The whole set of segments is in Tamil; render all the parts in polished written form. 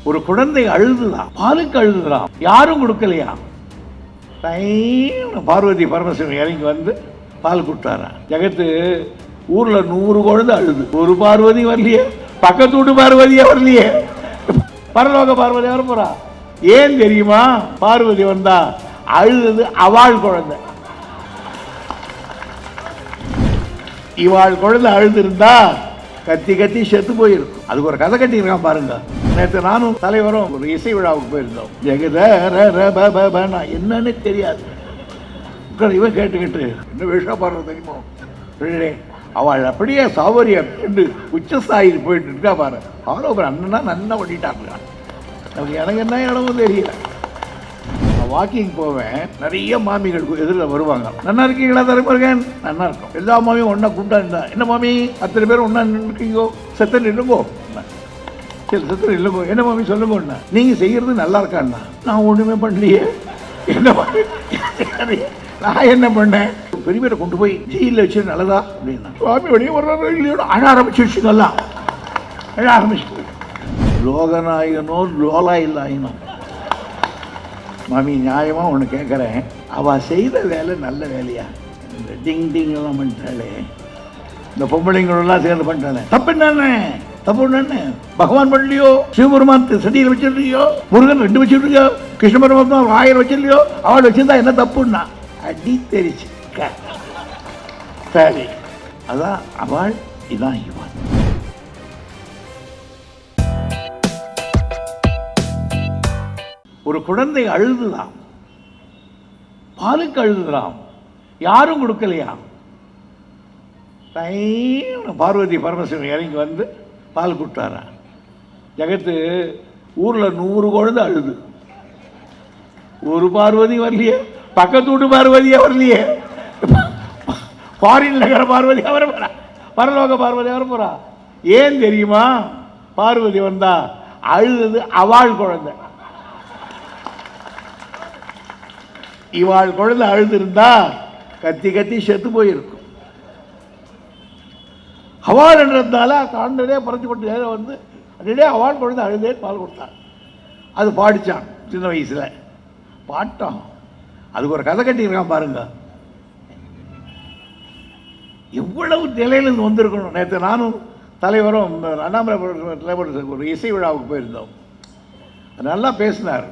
ஒரு குழந்தை அழுதுதான், பாலுக்கு அழுதுதான், யாரும் கொடுக்கலையா. பார்வதி பரமசிவன் இறங்கி வந்து பால் கொடுத்தாரான். ஜெகத்து ஊர்ல 100 குழந்தை அழுது, ஒரு பார்வதி வரலையே, பக்கத்து வீட்டு பார்வதியே வரலையே, பரலோக பார்வதி வர போறா. ஏன் தெரியுமா? பார்வதி வந்தா அழுது அவள் குழந்தை. இவாள் குழந்தை அழுது இருந்தா கத்தி கத்தி செத்து போயிருக்கும். அதுக்கு ஒரு கதை கட்டியிருக்கான் பாருங்க. நேற்று நானும் தலைவரும் ஒரு இசை விழாவுக்கு போயிருந்தோம். என்னன்னு தெரியாது. இவன் கேட்டுக்கிட்டு என்ன விஷயம் பாருங்க தெரியுமோ, அவள் அப்படியே சௌகரியம் என்று உச்சஸ்தாயில் போயிட்டு இருக்கா பாரு. அவரும் அண்ணனா நன்னா பண்ணிட்டாங்க. எனக்கு என்ன இடமும் தெரியல. வாக்கிங் போவேன், நிறைய மாமிகள் எதிரில் வருவாங்க. நல்லா இருக்கீங்களா தலைமுருகன்? நல்லா இருக்கும். எல்லா மாமியும் ஒன்னா கூப்பிட்டா, என்ன மாமி அத்தனை பேர் ஒன்னா நின்றுக்கீங்கோ, செத்தன் இல்லைங்கோ, சரி செத்தன் இல்லைங்கோ, என்ன மாமி சொல்லுங்க, நீங்க செய்யறது நல்லா இருக்காண்ணா. நான் ஒண்ணுமே பண்ணலையே, என்ன நான் என்ன பண்ணேன்? பெரிய பேரை கொண்டு போய் ஜெயிலில் வச்சு நல்லதா அப்படின்னா சுவாமி வெளியே வர்றாரு இல்லையோட அழ ஆரம்பிச்சிருச்சு. நல்லா அழ ஆரம்பிச்சு. லோகநாயகனோ லோலா இல்லாயினோ. மாமி நியாயமா ஒன்று கேட்குறேன், அவள் செய்த வேலை நல்ல வேலையா? இந்த டிங் டிங்லாம் பண்ணிட்டாலே, இந்த பொம்பளைங்களெல்லாம் சேர்ந்து பண்ணிட்டாலே, தப்பு என்னன்னு? தப்பு என்னன்னு? பகவான் பண்ணலையோ, சிவபெருமான் செடியில் வச்சிருக்கியோ, முருகன் 2 வச்சிருக்கியோ, கிருஷ்ண பரமாத்மா 1000 வச்சிருக்கியோ, அவள் வச்சிருந்தா என்ன தப்புன்னா அடி தெரிச்சு. சரி, அதான் அவள், இதான் இவன். ஒரு குழந்தை அழுதுதான், பாலுக்கு அழுதுதான், யாரும் கொடுக்கலையா. பார்வதி பரமசிவன் இறங்கி வந்து பால் கொடுத்தாரான். ஜெகத்து ஊர்ல 100 குழந்தை அழுது, ஒரு பார்வதி வரலையே, பக்கத்து வீட்டு பார்வதியே வரலையே, ஃபாரின் நகர பார்வதி வர போறா, பரலோக பார்வதி வர போறா. ஏன் தெரியுமா? பார்வதி வந்தா அழுது அவள் குழந்தை. இவாள் குழந்தை அழுது இருந்தா கத்தி கத்தி செத்து போயிருக்கும். அவள் என்றதுனால காண்டே பறந்து கொண்டு வந்து அதே அவள் குழந்தை அழுதே பால் கொடுத்தான். அது பாடிச்சான் சின்ன வயசுல பாட்டம். அதுக்கு ஒரு கதை கட்டியிருக்கான் பாருங்க. எவ்வளவு நிலையிலிருந்து வந்திருக்கணும். நேற்று நானும் தலைவரும் அண்ணாமலை ஒரு இசை விழாவுக்கு போயிருந்தோம். நல்லா பேசினார்.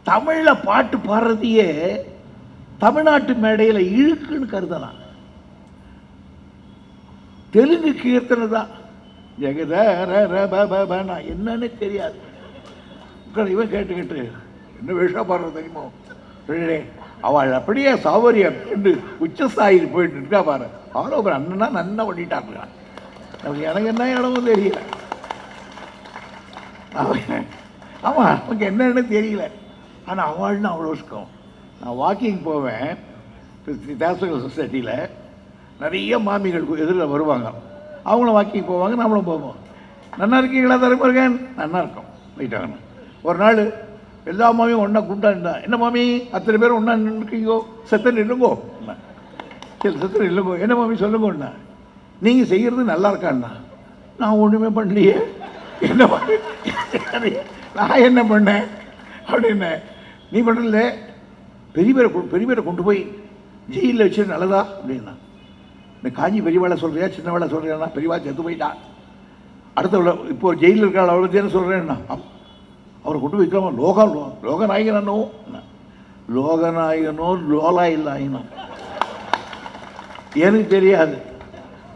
தமிழில் பாட்டு பாடுறதையே தமிழ்நாட்டு மேடையில் இழுக்குன்னு கருதலாம். தெலுங்கு கீர்த்தனை தான். ஜெகத என்னன்னு தெரியாது. இவன் கேட்டுக்கிட்டு என்ன விஷயம் பாடுறது தெரியுமோ, அவள் அப்படியே சௌகரியம் என்று உச்சஸ்தாயில் போயிட்டு இருக்கா பாரு. அவரும் அண்ணனா நன்னா பண்ணிட்டாங்க. எனக்கு என்ன இடமும் தெரியல. ஆமா, நமக்கு என்னன்னு தெரியல. ஆனால் அவள்னு அவ்வளோ இருக்கும். நான் வாக்கிங் போவேன், தேசக சொசைட்டியில் நிறைய மாமிகள் எதிரில் வருவாங்க. அவங்களும் வாக்கிங் போவாங்க, நம்மளும் போவோம். நல்லா இருக்கீங்களா தலைமுருகன்? நல்லா இருக்கும் போயிட்டாங்க. ஒரு நாள் எல்லா மாமியும் ஒன்றா கூப்பிட்டா, என்ன மாமி அத்தனை பேர் ஒன்றா நின்றுக்கீங்கோ, செத்தன் இல்லைங்கோ, சரி செத்தன் இல்லைங்கோ, என்ன மாமி சொல்லுங்கண்ணா, நீங்கள் செய்கிறது நல்லா இருக்காண்ணா. நான் ஒன்றுமே பண்ணலையே, என்ன பண்ண நான் என்ன பண்ணேன் அப்படின்னு. நீ பண்ணல, பெரிய பேரை கொண்டு போய் ஜெயிலில் வச்சு நல்லதா அப்படின்னா. இந்த காஞ்சி பெரியவாளை சொல்கிறியா சின்ன வேலை சொல்கிறேன்னா? பெரியவா செத்து போயிட்டான். அடுத்த இப்போ ஜெயிலில் இருக்கிற அவ்வளோ தேன்னு சொல்கிறேன்னா, அவரை கொண்டு போய் வைக்கிறோமா? லோகநாயகனோ லோகநாயகனோ லோலா இல்லாயினோ எனக்கு தெரியாது.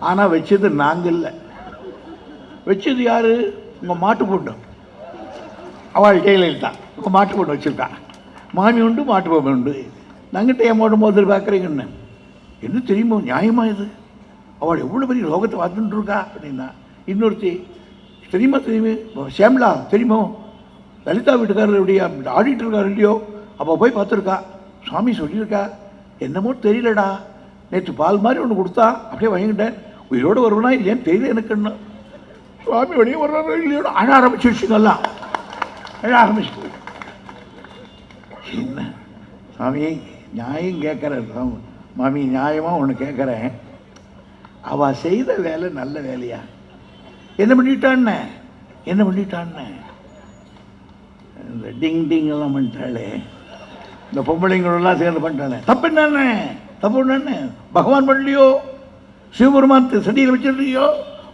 ஆனால் வச்சது நாங்கள் இல்லை. வச்சது யாரு? உங்கள் மாட்டு பொண்ணு. அவள் ஜெயிலில் தான். உங்கள் மாட்டு பொண்ணு வச்சுருக்கா. மாமி உண்டு, மாட்டு பொம்மை உண்டு. நாங்கிட்ட ஏன் மாட்டு மோதில் பார்க்குறீங்கன்னு என்ன தெரியுமோ? நியாயமா இது? அவள் எவ்வளோ பெரிய லோகத்தை பார்த்துட்டு இருக்கா அப்படின்னா. இன்னொருத்தி தெரியுமா? ஷேம்லா தெரியுமோ? லலிதா வீட்டுக்காரருடைய ஆடிட்டு இருக்காரு இல்லையோ, அப்போ போய் பார்த்துருக்கா. சாமி சொல்லியிருக்கா. என்னமோ தெரியலடா, நேற்று பால் மாதிரி ஒன்று கொடுத்தா, அப்படியே வாங்கிட்டேன். உயிரோடு வருவனா இல்லையான்னு தெரியல எனக்குன்னு. சுவாமி வெளியே வர்றாரு இல்லையோட அழ ஆரம்பிச்சிருச்சுங்கெல்லாம். அழ ஆரம்பிச்சு. என்ன சாமி நியாயம் கேட்குறேன். மாமி நியாயமாக ஒன்று கேட்குறேன், அவள் செய்த வேலை நல்ல வேலையா? என்ன பண்ணிட்டான்னு இந்த டிங் டிங் எல்லாம் பண்ணிட்டாளே, இந்த பொம்பளைங்களெல்லாம் சேர்ந்து பண்ணிட்டானே. தப்பு என்னன்னு பகவான் பண்ணலையோ, சிவபெருமான் செடியில் வச்சிருக்கியோ,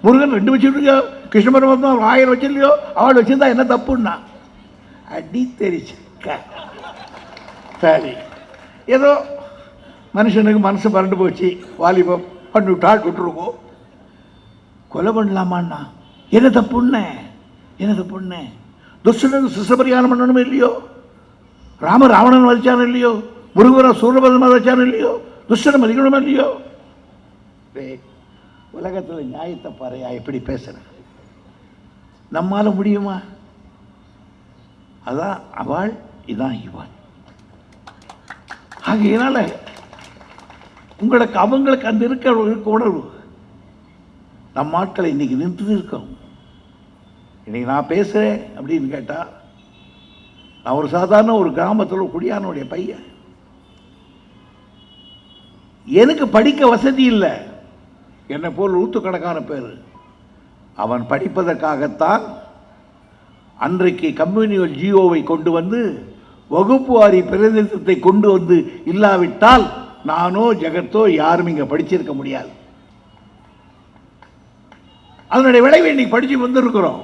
முருகன் 2 வச்சுருக்கியோ, கிருஷ்ண பரமாத்மா 1000 வச்சிருக்கியோ, அவள் வச்சிருந்தா என்ன தப்புன்னா அடி தெரிச்சுக்க. சரி, ஏதோ மனுஷனுக்கு மனசு பறண்டு போச்சு, வாலிபம் விட்டுருக்கோம். கொலை பண்ணலாமான்னா என்ன தப்புன்னு துஷ்டனுக்கு சிசபரியானம் பண்ணணுமே இல்லையோ, ராவணன் வச்சானு இல்லையோ, முருகரை சூரபதமாக வச்சானு இல்லையோ, துஷ்டனை மதிக்கணுமா இல்லையோ. உலகத்தில் நியாயத்தை பாறையா எப்படி பேசுறேன், நம்மால முடியுமா? அதான் அவள், இதான் இவள். ஆகையினால அவங்களுக்கு அந்த இருக்க உணர்வு நம் ஆட்களை இன்னைக்கு நின்று இருக்கோம். இன்னைக்கு நான் பேசுறேன் அப்படின்னு கேட்டா, நான் ஒரு சாதாரண ஒரு கிராமத்தில் குடியானுடைய பையன், எனக்கு படிக்க வசதி இல்லை. என்னை போல் நூற்றுக்கணக்கான பேர் அவன் படிப்பதற்காகத்தான் அன்றைக்கு கம்யூனியல் ஜியோவை கொண்டு வந்து வகுப்பு வாரி பிரதிநிதித்துவத்தை கொண்டு வந்து, இல்லாவிட்டால் நானோ ஜெகத்தோ யாரும் இங்கே படிச்சிருக்க முடியாது. அதனுடைய விளைவை இன்னைக்கு படிச்சு வந்திருக்கிறோம்.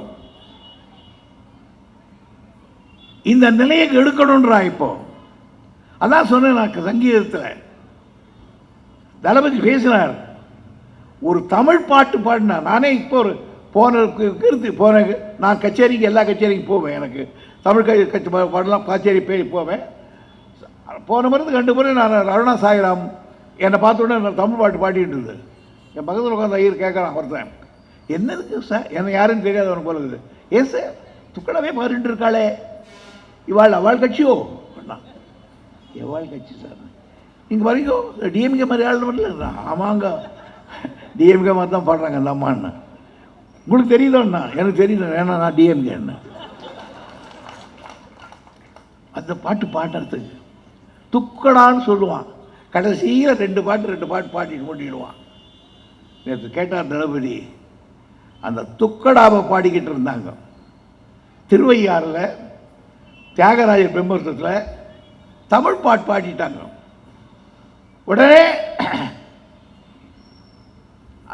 இந்த நிலையை எடுக்கணும்ன்றா இப்போ. அதான் சொன்னேன், நான் சங்கீதத்தில் தளபதி பேசினார், ஒரு தமிழ் பாட்டு பாடினார். நானே இப்போ ஒரு போன நான் கச்சேரிக்கு, எல்லா கச்சேரிக்கும் போவேன். எனக்கு தமிழ் பாடலாம் கச்சேரி போவேன். போன மருந்து 2 முறை நான் அருணா சாய்ராம் என்னை பார்த்தோன்னே நான் தமிழ் பாட்டு பாடிட்டு இருந்தது. என் பக்கத்தில் உட்காந்து ஐயர் கேட்குறான், ஒருத்தன், என்னதுக்கு சார், என்ன யாருன்னு தெரியாது அவனுக்கு போல இருக்குது. ஏன் சார் துக்கடவே பாடிட்டு இருக்காளே, அவள் கட்சியோ? எவாள் கட்சி சார், நீங்கள் வரைக்கும் டிஎம்கே மாதிரி ஆள் வரல? ஆமாங்க, டிஎம்கே மாதிரி தான் பாடுறாங்க அந்த அம்மான்னு. உங்களுக்கு தெரியுதோண்ணா? எனக்கு தெரியுது, ஏன்னா நான் டிஎம்கேன்னு. அந்த பாட்டு பாடுறதுக்கு துக்கடான்னு சொல்லுவான். கடைசியில் 2 பாட்டு பாடிட்டு கொண்டிடுவான். நேற்று கேட்டார் தளபதி, அந்த துக்கடாவை பாடிக்கிட்டு இருந்தாங்க திருவையாறில், தியாகராஜர் பிரம்மத்தில் தமிழ் பாட்டு பாடிட்டாங்க. உடனே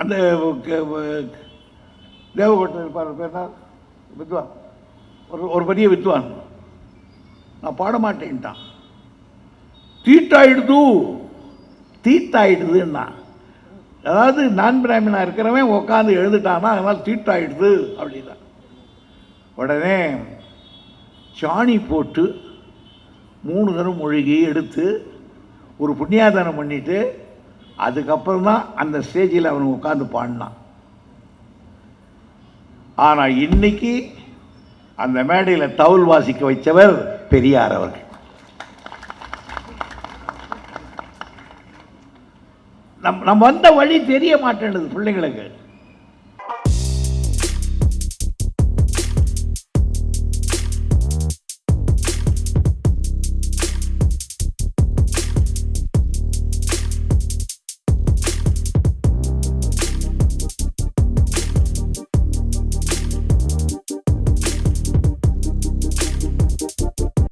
அந்த தேவகோட்டை இருப்பார், பேர் வித்வான், ஒரு பெரிய வித்வான், நான் பாட மாட்டேன்ட்டான். தீட்டாயிடுதுன்னா, அதாவது நான் பிராமணா இருக்கிறவன் உட்காந்து எழுதுட்டானா, அதனால் தீட்டாயிடுது அப்படின்னா. உடனே சாணி போட்டு 3 தரம் மொழிகி எடுத்து ஒரு புண்ணியாதானம் பண்ணிட்டு அதுக்கப்புறம் தான் அந்த ஸ்டேஜில் அவன் உட்காந்து பாடினான். ஆனால் இன்னைக்கு அந்த மேடையில் தவுல் வாசிக்க வைத்தவர் பெரியார் அவர்கள். நம்ம வந்த வழி தெரிய மாட்டேன்னுது பிள்ளைங்களுக்கு.